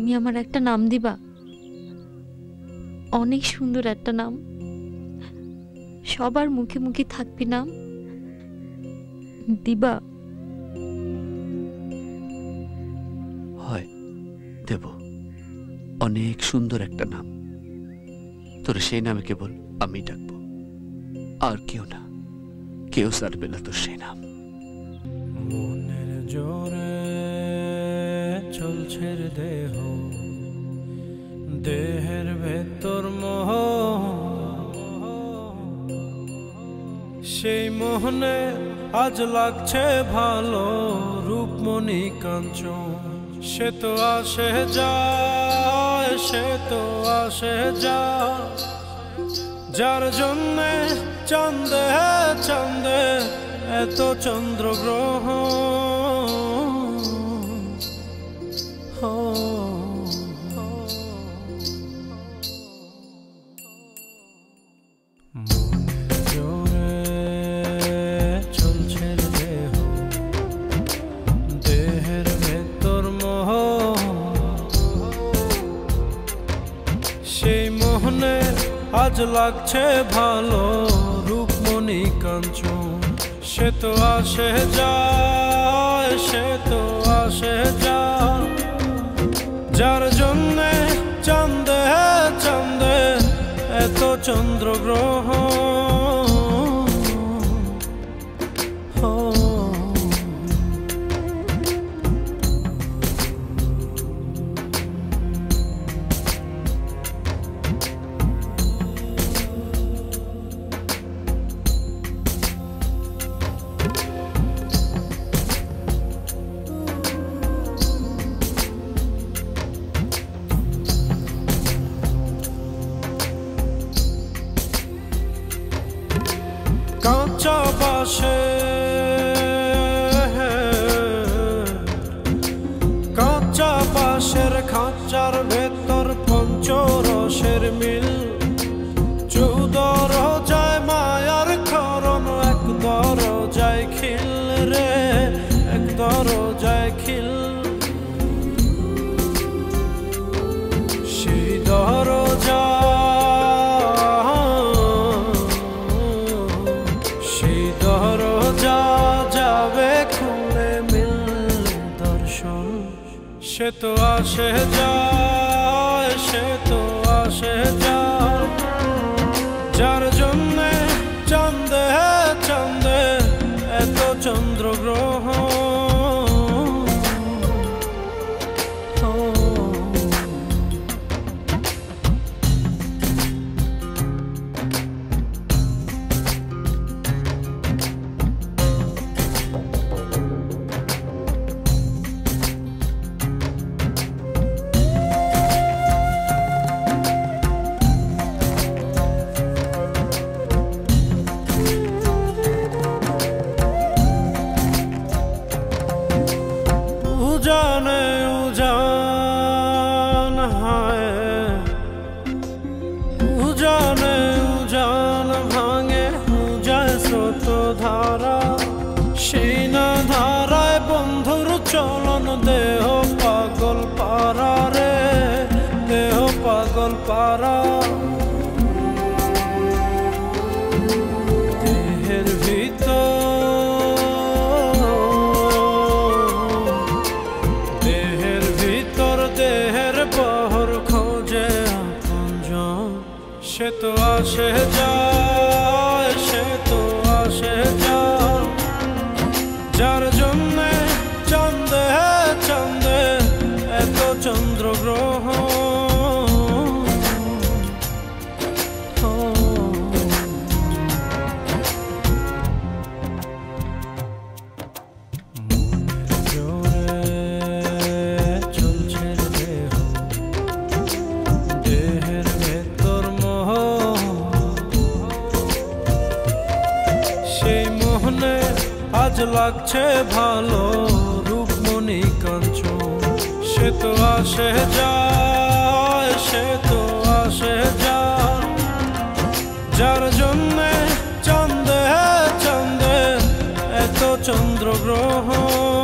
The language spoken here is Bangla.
তুমি আমার একটা নাম দিবা? অনেক সুন্দর একটা নাম, সবার মুখে মুখে থাকবি নাম, দিবা? হয় দেব, অনেক সুন্দর একটা নাম। তোর সেই নামে কেবল আমি ডাকবো, আর কেউ না, কেউ সারবে না তোর সেই নাম। মনের জোরে চলছে দেহ, দেহের ভেতর মোহ, সেই মোহনে আজ লাগছে ভালো রূপমণি কাঞ্চন। সে তো আসে যায়, সে তো আসে যায়, যার জন্যে চাঁদে চাঁদে এত চন্দ্রগ্রহণ। আজ লাগছে ভালো রূপমণি কাঞ্চন। সে তো আসে যায়, সে তো আসে যায়, যার জন্যে চাঁদে চাঁদে এত চন্দ্রগ্রহণ। কাঁচা বাসে কাঁচা বাসের খাঁচার ভেতর পঞ্চরসের মিল, চৌদরজায় মায়ার খরণ, এক দরজায় খিল রে, এক দরজায় খিল। সেই দরজা যাবে খুলে মিললে দর্শন। সে তো আসে যায়, সে তো আসে যায়, যার জন্যে চাঁদে চাঁদে এত চন্দ্রগ্রহণ। উজানে উজান হায়, উজানে উজান ভাঙে উজায় স্রোত ধারা, সেই না ধারায় বন্ধুর চলন, দেহ পাগল পারা রে, দেহ পাগল পারা। দেহের ভিতর দেহের বহর খোঁজে আপনজন। সে তো আসে যায়, সে তো আসে যায়, যার জন্যে চাঁদে চাঁদে এত চন্দ্রগ্রহণ। আজ লাগছে ভালো রূপমণি কাঞ্চন। সে তো আসে যায়, সে তো আসে যায়, যার জন্যে চাঁদে চাঁদে এত চন্দ্রগ্রহণ।